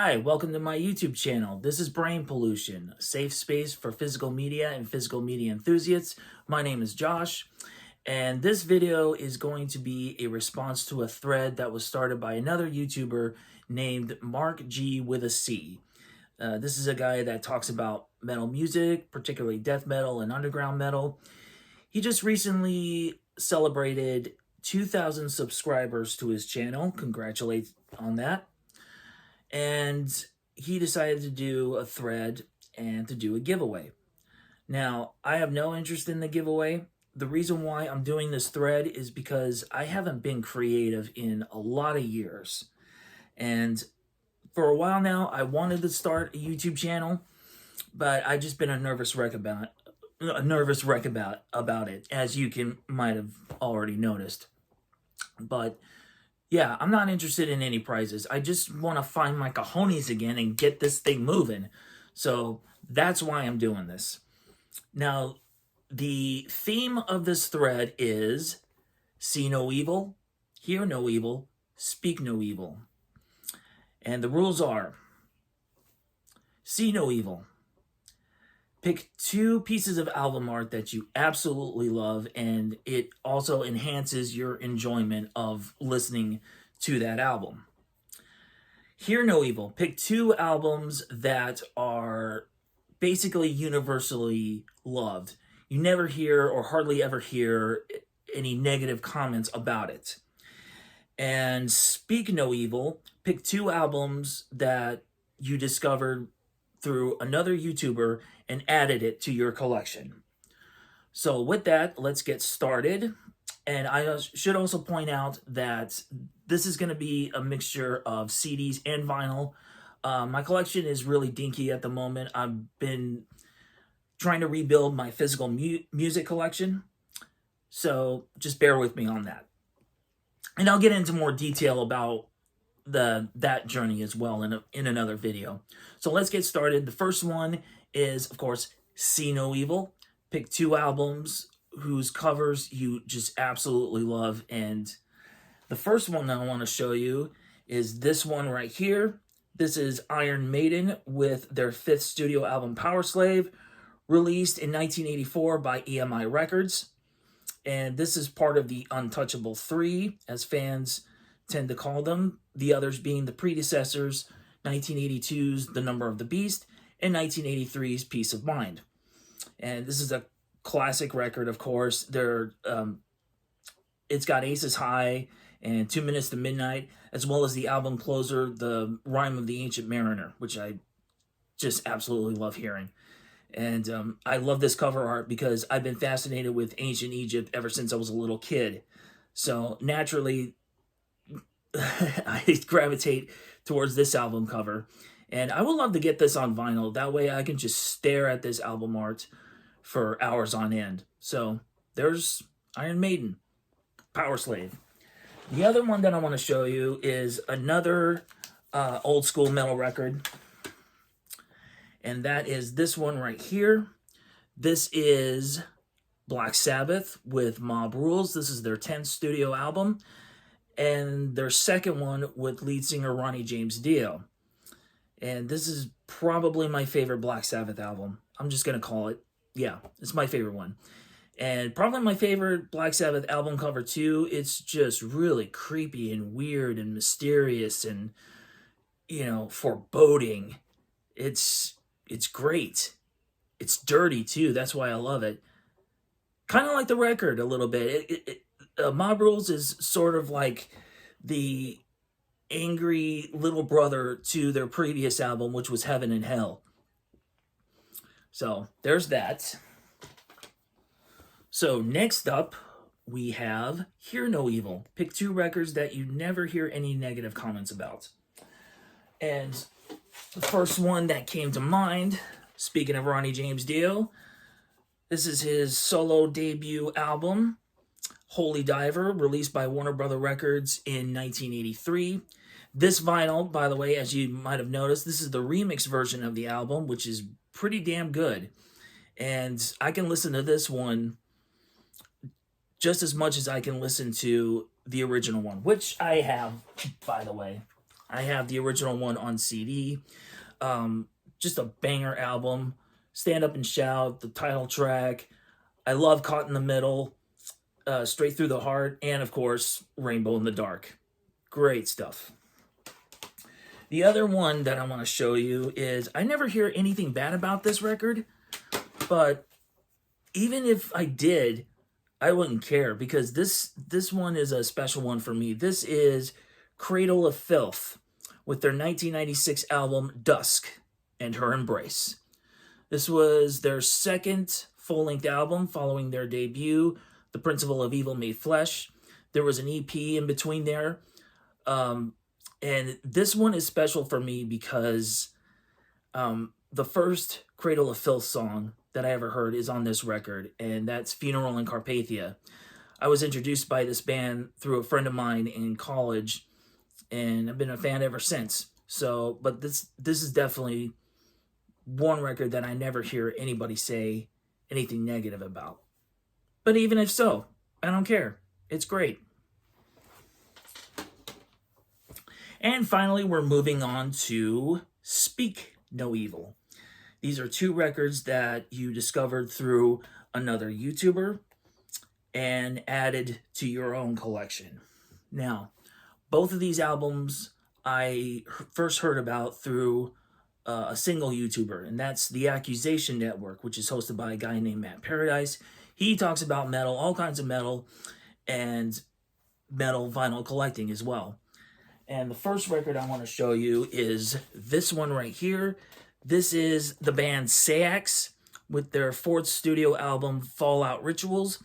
Hi, welcome to my YouTube channel. This is Brain Pollution, a safe space for physical media and physical media enthusiasts. My name is Josh, and this video is going to be a response to a thread that was started by another YouTuber named Marc G with a C. This is a guy that talks about metal music, particularly death metal and underground metal. He just recently celebrated 2,000 subscribers to his channel. Congratulations on that. And he decided to do a thread and to do a giveaway. Now, I have no interest in the giveaway. The reason why I'm doing this thread is because I haven't been creative in a lot of years. And for a while now, I wanted to start a YouTube channel, but I've just been a nervous wreck about it, as you might have already noticed. But yeah, I'm not interested in any prizes. I just want to find my cojones again and get this thing moving. So that's why I'm doing this. Now, the theme of this thread is see no evil, hear no evil, speak no evil. And the rules are, see no evil. Pick 2 pieces of album art that you absolutely love, and it also enhances your enjoyment of listening to that album. Hear no evil. Pick 2 albums that are basically universally loved. You never hear or hardly ever hear any negative comments about it. And speak no evil. Pick 2 albums that you discovered through another YouTuber and added it to your collection. So with that, let's get started. And I should also point out that this is going to be a mixture of CDs and vinyl. My collection is really dinky at the moment. I've been trying to rebuild my physical music collection. So just bear with me on that. And I'll get into more detail about that journey as well in another video. So let's get started. The first one is, of course, See No Evil. Pick 2 albums whose covers you just absolutely love. And the first one that I want to show you is this one right here. This is Iron Maiden with their 5th studio album, Power Slave, released in 1984 by EMI Records. And this is part of the Untouchable 3, as fans tend to call them, the others being the predecessors, 1982's The Number of the Beast and 1983's Peace of Mind. And this is a classic record, of course. It's got Aces High and 2 Minutes to Midnight, as well as the album closer, The Rime of the Ancient Mariner, which I just absolutely love hearing. And I love this cover art because I've been fascinated with ancient Egypt ever since I was a little kid. So naturally, I gravitate towards this album cover. And I would love to get this on vinyl. That way I can just stare at this album art for hours on end. So there's Iron Maiden, Power Slave. The other one that I want to show you is another old school metal record. And that is this one right here. This is Black Sabbath with Mob Rules. This is their 10th studio album. And their second one with lead singer Ronnie James Dio. And this is probably my favorite Black Sabbath album. I'm just going to call it. Yeah, it's my favorite one. And probably my favorite Black Sabbath album cover too. It's just really creepy and weird and mysterious and, foreboding. It's great. It's dirty too. That's why I love it. Kind of like the record a little bit. Mob Rules is sort of like the angry little brother to their previous album, which was Heaven and Hell. So there's that. So next up, we have Hear No Evil. Pick 2 records that you never hear any negative comments about. And the first one that came to mind, speaking of Ronnie James Dio, this is his solo debut album, Holy Diver, released by Warner Brother Records in 1983. This vinyl, by the way, as you might have noticed, this is the remix version of the album, which is pretty damn good. And I can listen to this one just as much as I can listen to the original one, which I have, by the way. I have the original one on CD. Just a banger album. Stand Up and Shout, the title track. I love Caught in the Middle, Straight Through the Heart, and of course, Rainbow in the Dark. Great stuff. The other one that I want to show you is, I never hear anything bad about this record, but even if I did, I wouldn't care, because this one is a special one for me. This is Cradle of Filth with their 1996 album Dusk and Her Embrace. This was their second full-length album following their debut, The Principle of Evil Made Flesh. There was an EP in between there. And this one is special for me because the first Cradle of Filth song that I ever heard is on this record, and that's Funeral in Carpathia. I was introduced by this band through a friend of mine in college, and I've been a fan ever since. So, but this is definitely one record that I never hear anybody say anything negative about. But even if so, I don't care. It's great. And finally, we're moving on to Speak No Evil. These are two records that you discovered through another YouTuber and added to your own collection. Now, both of these albums I first heard about through a single YouTuber, and that's the Accusation Network, which is hosted by a guy named Matt Paradise. He talks about metal, all kinds of metal, and metal vinyl collecting as well. And the first record I want to show you is this one right here. This is the band Sax with their fourth studio album, Fallout Rituals,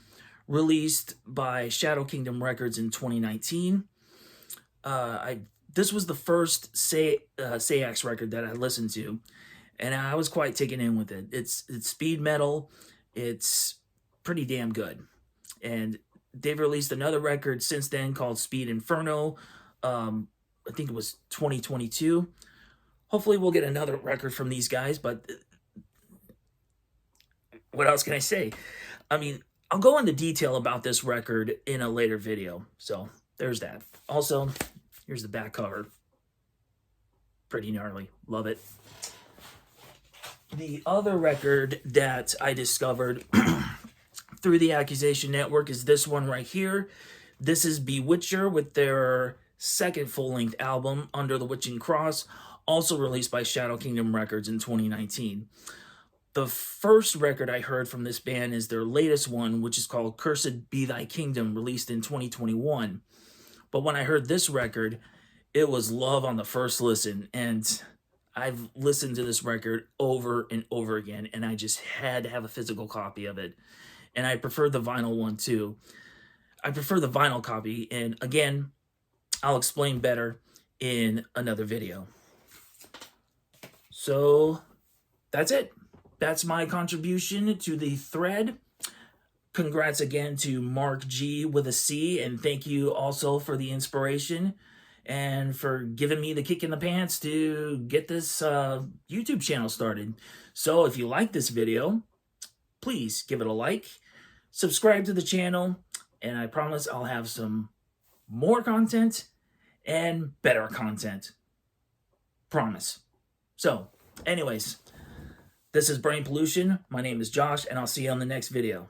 released by Shadow Kingdom Records in 2019. This was the first Sax record that I listened to, and I was quite taken in with it. It's speed metal. It's pretty damn good. And they've released another record since then called Speed Inferno. I think it was 2022. Hopefully we'll get another record from these guys, but what else can I say? I mean, I'll go into detail about this record in a later video. So there's that. Also, here's the back cover. Pretty gnarly. Love it. The other record that I discovered through the Accusation Network is this one right here. This is Bewitcher with their second full-length album, Under the Witching Cross, also released by Shadow Kingdom Records in 2019. The first record I heard from this band is their latest one, which is called Cursed Be Thy Kingdom, released in 2021. But when I heard this record, it was love on the first listen, and I've listened to this record over and over again, and I just had to have a physical copy of it. And I prefer the vinyl one too. I prefer the vinyl copy, and again, I'll explain better in another video. So that's it. That's my contribution to the thread. Congrats again to Marc G with a C, and thank you also for the inspiration and for giving me the kick in the pants to get this YouTube channel started. So if you like this video, please give it a like, subscribe to the channel, and I promise I'll have some more content and better content. Promise. So, anyways, this is Brain Pollution. My name is Josh, and I'll see you on the next video.